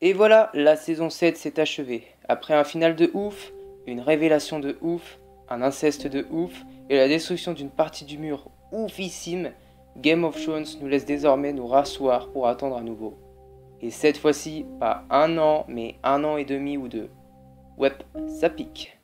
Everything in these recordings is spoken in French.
Et voilà, la saison 7 s'est achevée. Après un final de ouf, une révélation de ouf, un inceste de ouf et la destruction d'une partie du mur oufissime, Game of Thrones nous laisse désormais nous rasseoir pour attendre à nouveau. Et cette fois-ci, pas un an, mais un an et demi ou deux. Ouais, ça pique.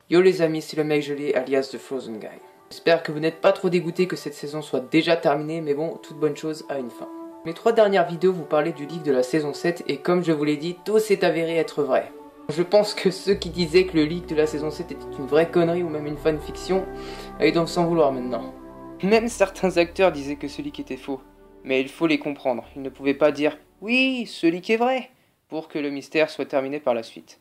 Yo les amis, c'est le mec gelé alias The Frozen Guy. J'espère que vous n'êtes pas trop dégoûtés que cette saison soit déjà terminée, mais bon, toute bonne chose a une fin. Mes 3 dernières vidéos vous parlaient du leak de la saison 7 et comme je vous l'ai dit, tout s'est avéré être vrai. Je pense que ceux qui disaient que le leak de la saison 7 était une vraie connerie ou même une fanfiction, ils doivent s'en vouloir maintenant. Même certains acteurs disaient que ce leak était faux. Mais il faut les comprendre, ils ne pouvaient pas dire « Oui, ce leak est vrai !» pour que le mystère soit terminé par la suite.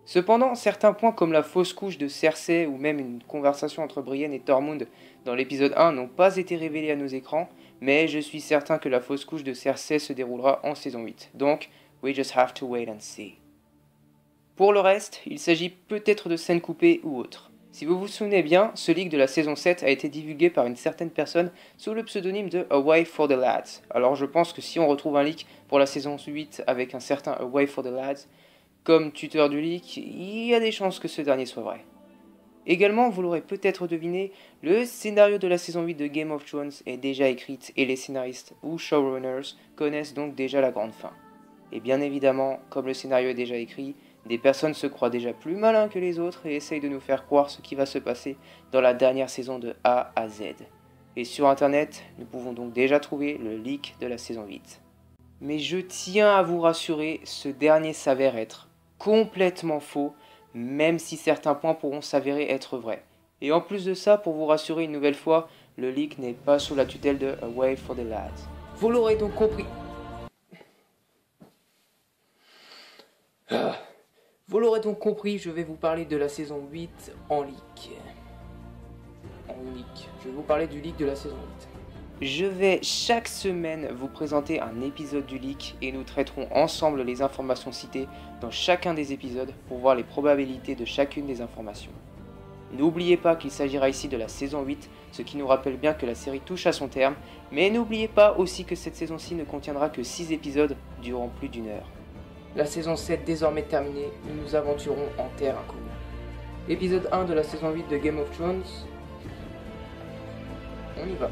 Cependant, certains points comme la fausse couche de Cersei ou même une conversation entre Brienne et Tormund dans l'épisode 1 n'ont pas été révélés à nos écrans, mais je suis certain que la fausse couche de Cersei se déroulera en saison 8. Donc, we just have to wait and see. Pour le reste, il s'agit peut-être de scènes coupées ou autres. Si vous vous souvenez bien, ce leak de la saison 7 a été divulgué par une certaine personne sous le pseudonyme de A Way for the Lads. Alors je pense que si on retrouve un leak pour la saison 8 avec un certain A Way for the Lads comme tuteur du leak, il y a des chances que ce dernier soit vrai. Également, vous l'aurez peut-être deviné, le scénario de la saison 8 de Game of Thrones est déjà écrite et les scénaristes ou showrunners connaissent donc déjà la grande fin. Et bien évidemment, comme le scénario est déjà écrit, des personnes se croient déjà plus malins que les autres et essayent de nous faire croire ce qui va se passer dans la dernière saison de A à Z. Et sur internet, nous pouvons donc déjà trouver le leak de la saison 8. Mais je tiens à vous rassurer, ce dernier s'avère être complètement faux, même si certains points pourront s'avérer être vrais. Et en plus de ça, pour vous rassurer une nouvelle fois, le leak n'est pas sous la tutelle de A Way for the Lads. Vous l'aurez donc compris. Vous l'aurez donc compris, je vais vous parler de la saison 8 en leak. Je vais vous parler du leak de la saison 8. Je vais chaque semaine vous présenter un épisode du leak et nous traiterons ensemble les informations citées dans chacun des épisodes pour voir les probabilités de chacune des informations. N'oubliez pas qu'il s'agira ici de la saison 8, ce qui nous rappelle bien que la série touche à son terme, mais n'oubliez pas aussi que cette saison-ci ne contiendra que 6 épisodes durant plus d'une heure. La saison 7 désormais terminée, nous nous aventurons en terre inconnue. Épisode 1 de la saison 8 de Game of Thrones. On y va.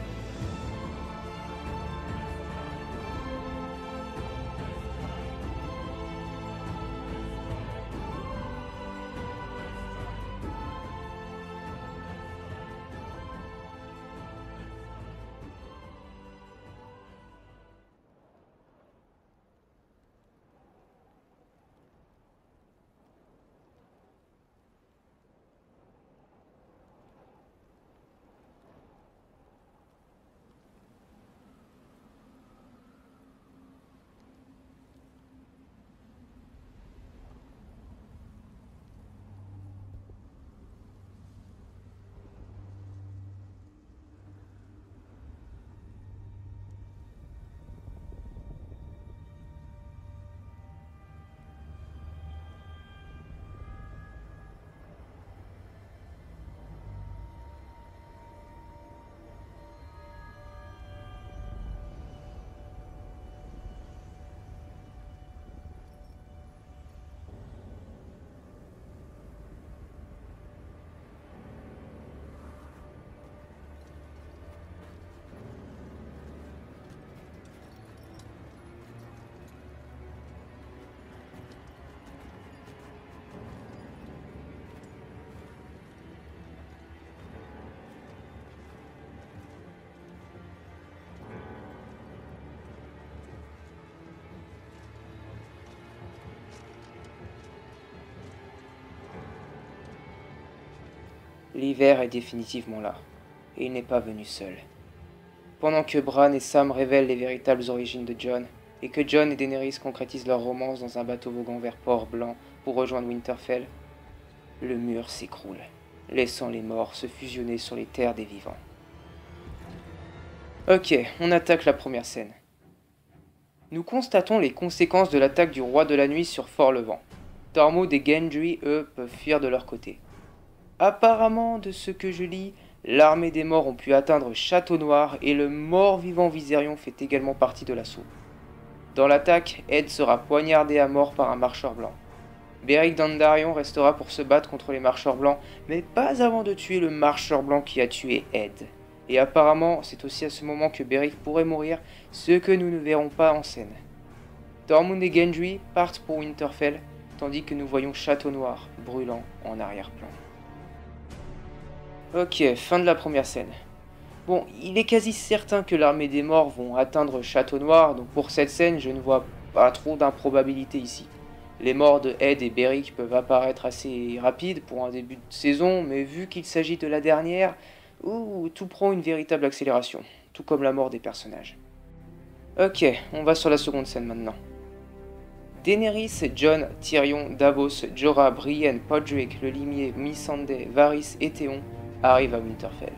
L'hiver est définitivement là, et il n'est pas venu seul. Pendant que Bran et Sam révèlent les véritables origines de Jon, et que Jon et Daenerys concrétisent leur romance dans un bateau voguant vers Port-Blanc pour rejoindre Winterfell, le mur s'écroule, laissant les morts se fusionner sur les terres des vivants. Ok, on attaque la première scène. Nous constatons les conséquences de l'attaque du roi de la nuit sur Fort-Levant. Tormund et Gendry, eux, peuvent fuir de leur côté. Apparemment, de ce que je lis, l'armée des morts ont pu atteindre Château Noir et le mort-vivant Viserion fait également partie de l'assaut. Dans l'attaque, Ed sera poignardé à mort par un marcheur blanc. Beric Dondarrion restera pour se battre contre les marcheurs blancs, mais pas avant de tuer le marcheur blanc qui a tué Ed. Et apparemment, c'est aussi à ce moment que Beric pourrait mourir, ce que nous ne verrons pas en scène. Tormund et Gendry partent pour Winterfell, tandis que nous voyons Château Noir brûlant en arrière-plan. Ok, fin de la première scène. Bon, il est quasi certain que l'armée des morts vont atteindre Château Noir, donc pour cette scène, je ne vois pas trop d'improbabilité ici. Les morts de Ed et Beric peuvent apparaître assez rapides pour un début de saison, mais vu qu'il s'agit de la dernière, tout prend une véritable accélération, tout comme la mort des personnages. Ok, on va sur la seconde scène maintenant. Daenerys, Jon, Tyrion, Davos, Jorah, Brienne, Podrick, le limier, Missandei, Varys et Théon arrivent à Winterfell.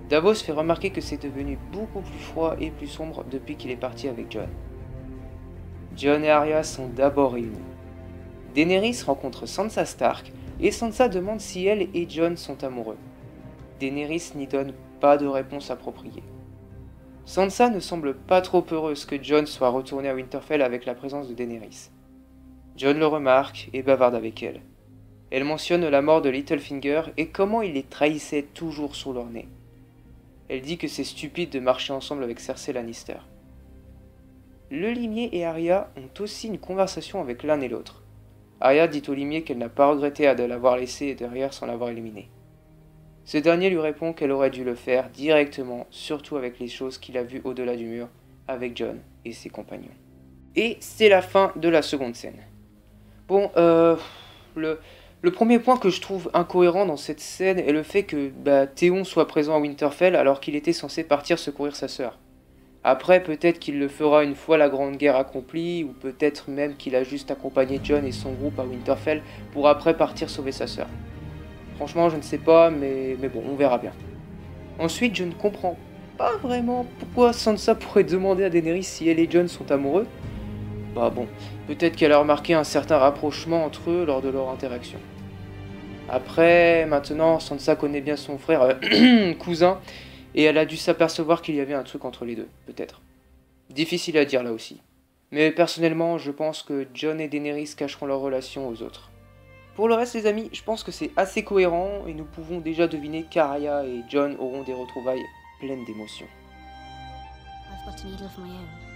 Davos fait remarquer que c'est devenu beaucoup plus froid et plus sombre depuis qu'il est parti avec Jon. Jon et Arya sont d'abord réunis. Daenerys rencontre Sansa Stark et Sansa demande si elle et Jon sont amoureux. Daenerys n'y donne pas de réponse appropriée. Sansa ne semble pas trop heureuse que Jon soit retourné à Winterfell avec la présence de Daenerys. Jon le remarque et bavarde avec elle. Elle mentionne la mort de Littlefinger et comment il les trahissait toujours sous leur nez. Elle dit que c'est stupide de marcher ensemble avec Cersei Lannister. Le limier et Arya ont aussi une conversation avec l'un et l'autre. Arya dit au limier qu'elle n'a pas regretté de l'avoir laissé derrière sans l'avoir éliminé. Ce dernier lui répond qu'elle aurait dû le faire directement, surtout avec les choses qu'il a vues au-delà du mur, avec Jon et ses compagnons. Et c'est la fin de la seconde scène. Bon, le premier point que je trouve incohérent dans cette scène est le fait que Théon soit présent à Winterfell alors qu'il était censé partir secourir sa sœur. Après, peut-être qu'il le fera une fois la Grande Guerre accomplie, ou peut-être même qu'il a juste accompagné Jon et son groupe à Winterfell pour après partir sauver sa sœur. Franchement, je ne sais pas, mais bon, on verra bien. Ensuite, je ne comprends pas vraiment pourquoi Sansa pourrait demander à Daenerys si elle et Jon sont amoureux. Bah bon, peut-être qu'elle a remarqué un certain rapprochement entre eux lors de leur interaction. Après, maintenant, Sansa connaît bien son frère cousin, et elle a dû s'apercevoir qu'il y avait un truc entre les deux, peut-être. Difficile à dire là aussi. Mais personnellement, je pense que Jon et Daenerys cacheront leur relation aux autres. Pour le reste les amis, je pense que c'est assez cohérent et nous pouvons déjà deviner qu'Arya et Jon auront des retrouvailles pleines d'émotions. I've got an eagle of my own.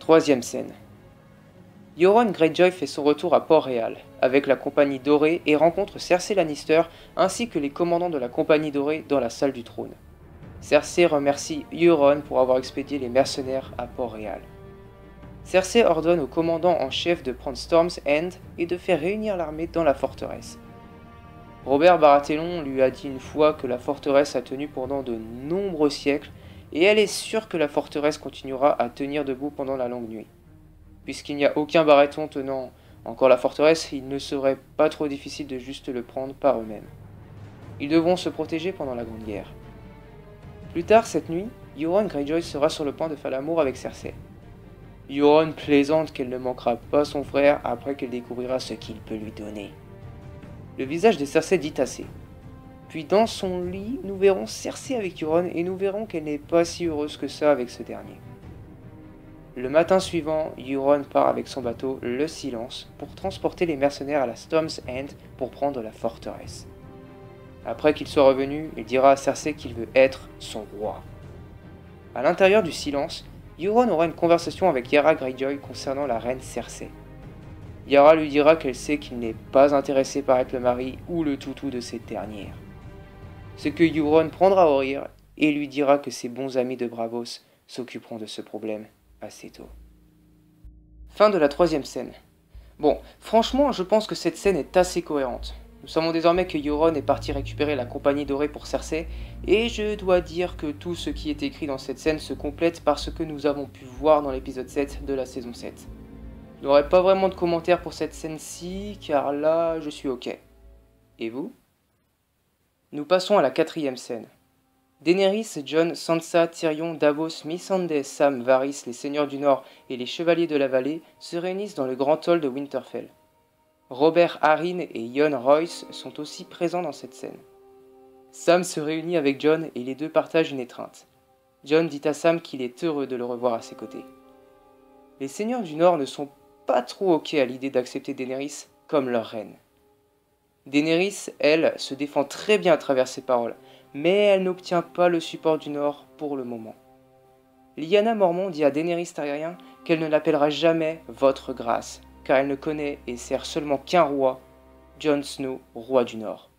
Troisième scène. Euron Greyjoy fait son retour à Port-Réal, avec la Compagnie Dorée et rencontre Cersei Lannister ainsi que les commandants de la Compagnie Dorée dans la salle du trône. Cersei remercie Euron pour avoir expédié les mercenaires à Port-Réal. Cersei ordonne au commandant en chef de prendre Storm's End et de faire réunir l'armée dans la forteresse. Robert Baratheon lui a dit une fois que la forteresse a tenu pendant de nombreux siècles et elle est sûre que la forteresse continuera à tenir debout pendant la longue nuit. Puisqu'il n'y a aucun Baratheon tenant encore la forteresse, il ne serait pas trop difficile de juste le prendre par eux-mêmes. Ils devront se protéger pendant la Grande Guerre. Plus tard cette nuit, Euron Greyjoy sera sur le point de faire l'amour avec Cersei. Euron plaisante qu'elle ne manquera pas son frère après qu'elle découvrira ce qu'il peut lui donner. Le visage de Cersei dit assez. Puis dans son lit, nous verrons Cersei avec Euron et nous verrons qu'elle n'est pas si heureuse que ça avec ce dernier. Le matin suivant, Euron part avec son bateau, le Silence, pour transporter les mercenaires à la Storm's End pour prendre la forteresse. Après qu'il soit revenu, il dira à Cersei qu'il veut être son roi. À l'intérieur du Silence, Euron aura une conversation avec Yara Greyjoy concernant la reine Cersei. Yara lui dira qu'elle sait qu'il n'est pas intéressé par être le mari ou le toutou de cette dernière. Ce que Euron prendra au rire et lui dira que ses bons amis de Braavos s'occuperont de ce problème assez tôt. Fin de la troisième scène. Bon, franchement, je pense que cette scène est assez cohérente. Nous savons désormais que Euron est parti récupérer la Compagnie Dorée pour Cersei, et je dois dire que tout ce qui est écrit dans cette scène se complète par ce que nous avons pu voir dans l'épisode 7 de la saison 7. Je n'aurai pas vraiment de commentaires pour cette scène-ci, car là, je suis ok. Et vous? Nous passons à la 4e scène. Daenerys, Jon, Sansa, Tyrion, Davos, Missandei, Sam, Varys, les Seigneurs du Nord et les Chevaliers de la Vallée se réunissent dans le grand hall de Winterfell. Robert Arryn et Yohn Royce sont aussi présents dans cette scène. Sam se réunit avec Jon et les deux partagent une étreinte. Jon dit à Sam qu'il est heureux de le revoir à ses côtés. Les Seigneurs du Nord ne sont pas trop ok à l'idée d'accepter Daenerys comme leur reine. Daenerys, elle, se défend très bien à travers ses paroles, mais elle n'obtient pas le support du Nord pour le moment. Lyanna Mormont dit à Daenerys Targaryen qu'elle ne l'appellera jamais « votre grâce », car elle ne connaît et sert seulement qu'un roi, Jon Snow, roi du Nord.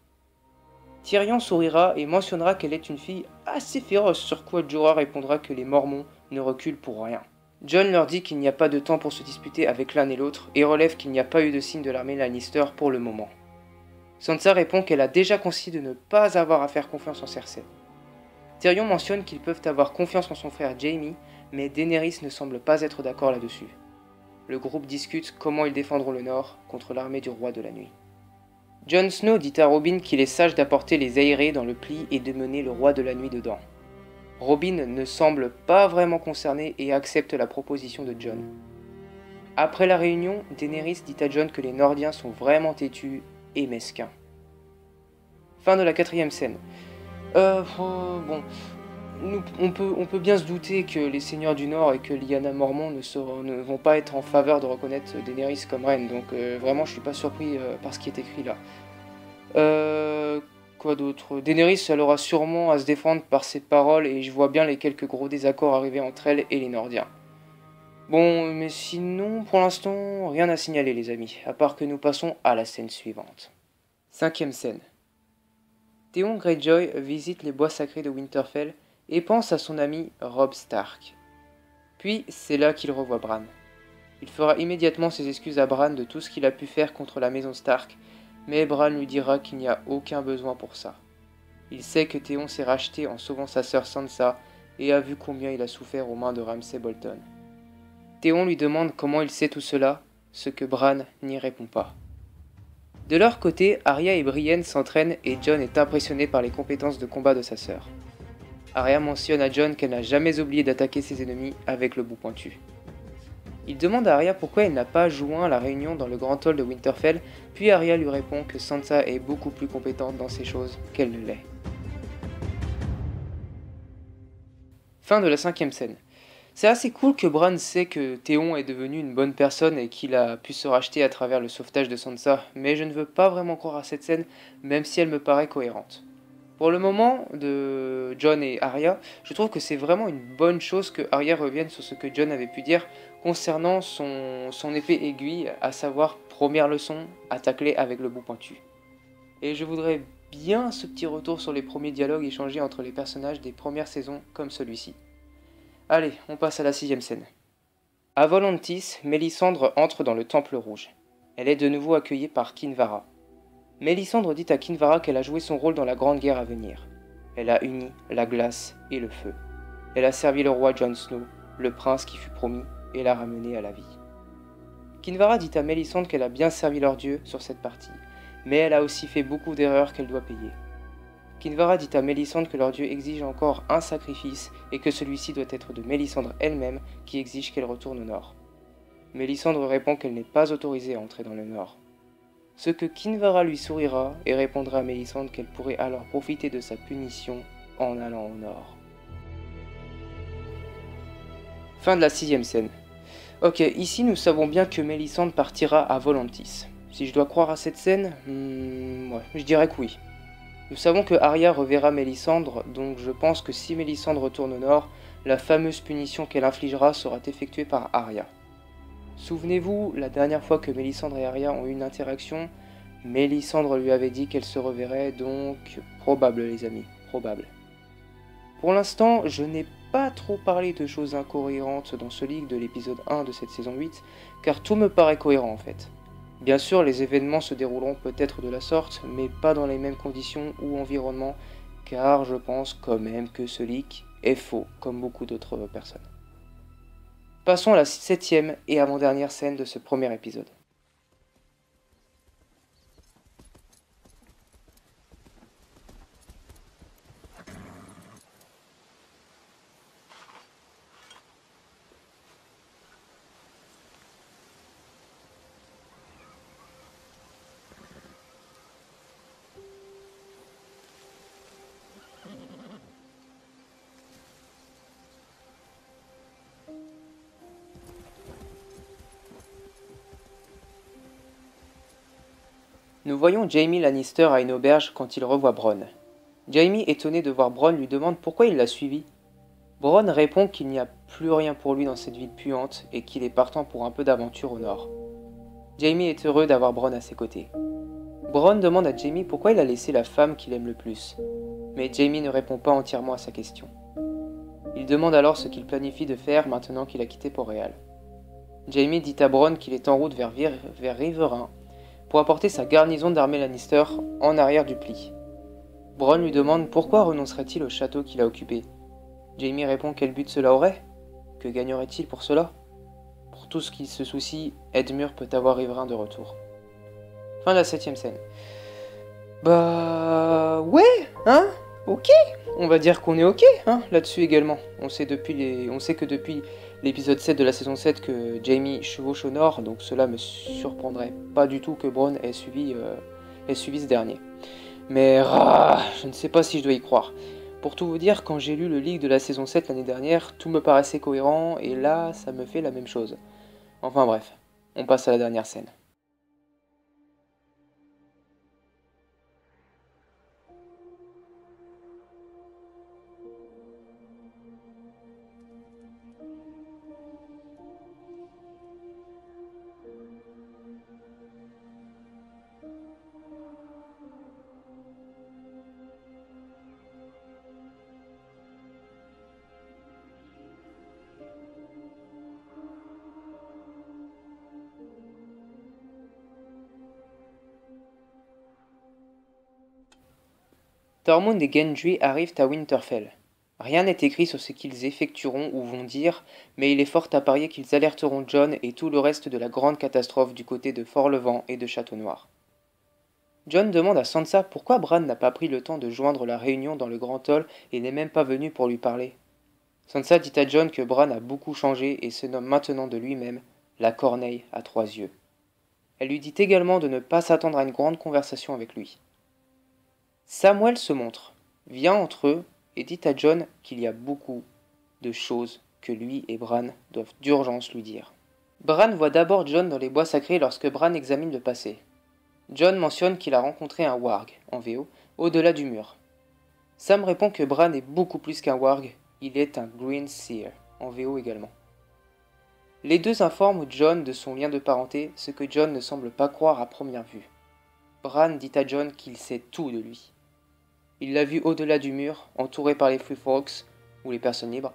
Tyrion sourira et mentionnera qu'elle est une fille assez féroce, sur quoi Jorah répondra que les Mormons ne reculent pour rien. Jon leur dit qu'il n'y a pas de temps pour se disputer avec l'un et l'autre et relève qu'il n'y a pas eu de signe de l'armée Lannister pour le moment. Sansa répond qu'elle a déjà conseillé de ne pas avoir à faire confiance en Cersei. Tyrion mentionne qu'ils peuvent avoir confiance en son frère Jaime, mais Daenerys ne semble pas être d'accord là-dessus. Le groupe discute comment ils défendront le Nord contre l'armée du Roi de la Nuit. Jon Snow dit à Robin qu'il est sage d'apporter les aérés dans le pli et de mener le Roi de la Nuit dedans. Robin ne semble pas vraiment concerné et accepte la proposition de Jon. Après la réunion, Daenerys dit à Jon que les Nordiens sont vraiment têtus et mesquin. Fin de la 4e scène. On peut bien se douter que les Seigneurs du Nord et que Lyanna Mormont ne vont pas être en faveur de reconnaître Daenerys comme reine, donc vraiment je suis pas surpris par ce qui est écrit là. Quoi d'autre? Daenerys, elle aura sûrement à se défendre par ses paroles et je vois bien les quelques gros désaccords arriver entre elle et les Nordiens. Bon, mais sinon, pour l'instant, rien à signaler les amis, à part que nous passons à la scène suivante. 5e scène. Theon Greyjoy visite les bois sacrés de Winterfell et pense à son ami Robb Stark. Puis, c'est là qu'il revoit Bran. Il fera immédiatement ses excuses à Bran de tout ce qu'il a pu faire contre la maison Stark, mais Bran lui dira qu'il n'y a aucun besoin pour ça. Il sait que Theon s'est racheté en sauvant sa sœur Sansa et a vu combien il a souffert aux mains de Ramsay Bolton. Theon lui demande comment il sait tout cela, ce que Bran n'y répond pas. De leur côté, Arya et Brienne s'entraînent et Jon est impressionné par les compétences de combat de sa sœur. Arya mentionne à Jon qu'elle n'a jamais oublié d'attaquer ses ennemis avec le bout pointu. Il demande à Arya pourquoi elle n'a pas joint la réunion dans le grand hall de Winterfell, puis Arya lui répond que Sansa est beaucoup plus compétente dans ces choses qu'elle ne l'est. Fin de la 5e scène. C'est assez cool que Bran sait que Theon est devenu une bonne personne et qu'il a pu se racheter à travers le sauvetage de Sansa, mais je ne veux pas vraiment croire à cette scène, même si elle me paraît cohérente. Pour le moment, de Jon et Arya, je trouve que c'est vraiment une bonne chose que Arya revienne sur ce que Jon avait pu dire concernant son épée aiguille, à savoir, première leçon, attaquer avec le bout pointu. Et je voudrais bien ce petit retour sur les premiers dialogues échangés entre les personnages des premières saisons comme celui-ci. Allez, on passe à la 6e scène. À Volantis, Mélisandre entre dans le Temple Rouge. Elle est de nouveau accueillie par Kinvara. Mélisandre dit à Kinvara qu'elle a joué son rôle dans la grande guerre à venir. Elle a uni la glace et le feu. Elle a servi le roi Jon Snow, le prince qui fut promis, et l'a ramené à la vie. Kinvara dit à Mélisandre qu'elle a bien servi leur dieu sur cette partie, mais elle a aussi fait beaucoup d'erreurs qu'elle doit payer. Kinvara dit à Mélisandre que leur dieu exige encore un sacrifice et que celui-ci doit être de Mélisandre elle-même qui exige qu'elle retourne au nord. Mélisandre répond qu'elle n'est pas autorisée à entrer dans le nord. Ce que Kinvara lui sourira et répondra à Mélisandre qu'elle pourrait alors profiter de sa punition en allant au nord. Fin de la 6e scène. Ok, ici nous savons bien que Mélisandre partira à Volantis. Si je dois croire à cette scène, ouais, je dirais que oui. Nous savons que Arya reverra Mélisandre, donc je pense que si Mélisandre retourne au nord, la fameuse punition qu'elle infligera sera effectuée par Arya. Souvenez-vous, la dernière fois que Mélisandre et Arya ont eu une interaction, Mélisandre lui avait dit qu'elle se reverrait, donc probable les amis, probable. Pour l'instant, je n'ai pas trop parlé de choses incohérentes dans ce leak de l'épisode 1 de cette saison 8, car tout me paraît cohérent en fait. Bien sûr, les événements se dérouleront peut-être de la sorte, mais pas dans les mêmes conditions ou environnements, car je pense quand même que ce leak est faux, comme beaucoup d'autres personnes. Passons à la 7e et avant-dernière scène de ce premier épisode. Nous voyons Jaime Lannister à une auberge quand il revoit Bronn. Jaime, étonné de voir Bronn, lui demande pourquoi il l'a suivi. Bronn répond qu'il n'y a plus rien pour lui dans cette ville puante et qu'il est partant pour un peu d'aventure au nord. Jaime est heureux d'avoir Bronn à ses côtés. Bronn demande à Jaime pourquoi il a laissé la femme qu'il aime le plus, mais Jaime ne répond pas entièrement à sa question. Il demande alors ce qu'il planifie de faire maintenant qu'il a quitté Port-Réal. Jaime dit à Bronn qu'il est en route vers Riverain pour apporter sa garnison d'armée Lannister en arrière du pli. Bronn lui demande pourquoi renoncerait-il au château qu'il a occupé. Jaime répond quel but cela aurait. Que gagnerait-il pour cela? Pour tout ce qui se soucie, Edmure peut avoir Riverain de retour. Fin de la 7e scène. Bah ouais, hein, ok. On va dire qu'on est ok, hein, là-dessus également. On sait que depuis l'épisode 7 de la saison 7 que Jaime chevauche au nord, donc cela me surprendrait pas du tout que Bronn ait suivi ce dernier. Mais je ne sais pas si je dois y croire. Pour tout vous dire, quand j'ai lu le leak de la saison 7 l'année dernière, tout me paraissait cohérent, et là, ça me fait la même chose. Enfin bref, on passe à la dernière scène. Tormund et Gendry arrivent à Winterfell. Rien n'est écrit sur ce qu'ils effectueront ou vont dire, mais il est fort à parier qu'ils alerteront Jon et tout le reste de la grande catastrophe du côté de Fort-Levant et de Château-Noir. Jon demande à Sansa pourquoi Bran n'a pas pris le temps de joindre la réunion dans le Grand Hall et n'est même pas venu pour lui parler. Sansa dit à Jon que Bran a beaucoup changé et se nomme maintenant de lui-même la Corneille à 3 yeux. Elle lui dit également de ne pas s'attendre à une grande conversation avec lui. Samwell se montre, vient entre eux et dit à Jon qu'il y a beaucoup de choses que lui et Bran doivent d'urgence lui dire. Bran voit d'abord Jon dans les bois sacrés lorsque Bran examine le passé. Jon mentionne qu'il a rencontré un warg, en VO, au-delà du mur. Sam répond que Bran est beaucoup plus qu'un warg, il est un Green Seer, en VO également. Les deux informent Jon de son lien de parenté, ce que Jon ne semble pas croire à première vue. Bran dit à Jon qu'il sait tout de lui. Il l'a vu au-delà du mur, entouré par les Free Folks, ou les personnes libres.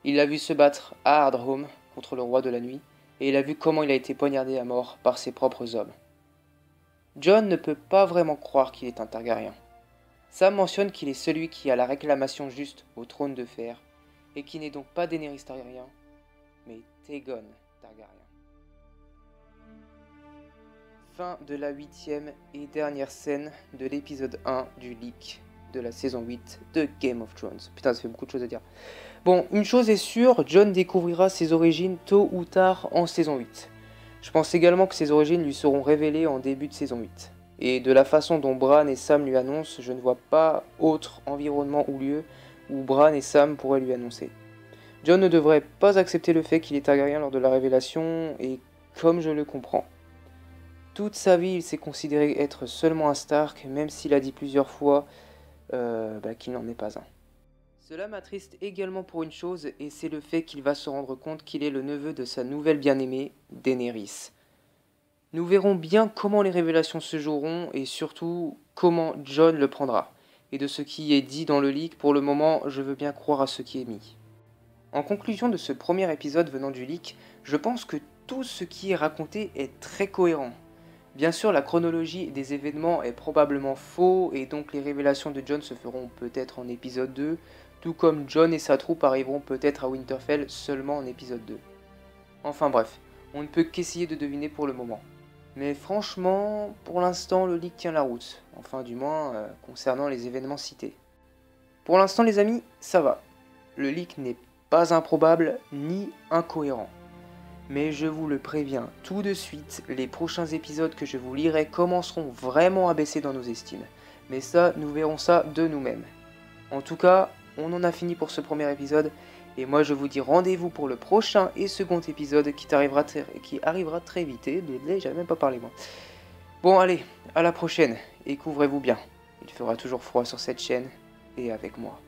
Il l'a vu se battre à Hardhome contre le roi de la nuit, et il a vu comment il a été poignardé à mort par ses propres hommes. Jon ne peut pas vraiment croire qu'il est un Targaryen. Sam mentionne qu'il est celui qui a la réclamation juste au trône de fer, et qui n'est donc pas Daenerys Targaryen, mais Aegon Targaryen. Fin de la 8e et dernière scène de l'épisode 1 du leak de la saison 8 de Game of Thrones. Putain, ça fait beaucoup de choses à dire. Bon, une chose est sûre, Jon découvrira ses origines tôt ou tard en saison 8. Je pense également que ses origines lui seront révélées en début de saison 8. Et de la façon dont Bran et Sam lui annoncent, je ne vois pas autre environnement ou lieu où Bran et Sam pourraient lui annoncer. Jon ne devrait pas accepter le fait qu'il est Targaryen lors de la révélation, et comme je le comprends. Toute sa vie, il s'est considéré être seulement un Stark, même s'il a dit plusieurs fois qu'il n'en est pas un. Cela m'attriste également pour une chose, et c'est le fait qu'il va se rendre compte qu'il est le neveu de sa nouvelle bien-aimée, Daenerys. Nous verrons bien comment les révélations se joueront, et surtout comment Jon le prendra. Et de ce qui est dit dans le leak, pour le moment, je veux bien croire à ce qui est mis. En conclusion de ce premier épisode venant du leak, je pense que tout ce qui est raconté est très cohérent. Bien sûr, la chronologie des événements est probablement faux, et donc les révélations de Jon se feront peut-être en épisode 2, tout comme Jon et sa troupe arriveront peut-être à Winterfell seulement en épisode 2. Enfin bref, on ne peut qu'essayer de deviner pour le moment. Mais franchement, pour l'instant, le leak tient la route. Enfin du moins, concernant les événements cités. Pour l'instant les amis, ça va. Le leak n'est pas improbable ni incohérent. Mais je vous le préviens tout de suite, les prochains épisodes que je vous lirai commenceront vraiment à baisser dans nos estimes. Mais ça, nous verrons ça de nous-mêmes. En tout cas, on en a fini pour ce premier épisode. Et moi je vous dis rendez-vous pour le prochain et second épisode qui arrivera très vite. J'avais même pas parlé moi. Bon allez, à la prochaine et couvrez-vous bien. Il fera toujours froid sur cette chaîne et avec moi.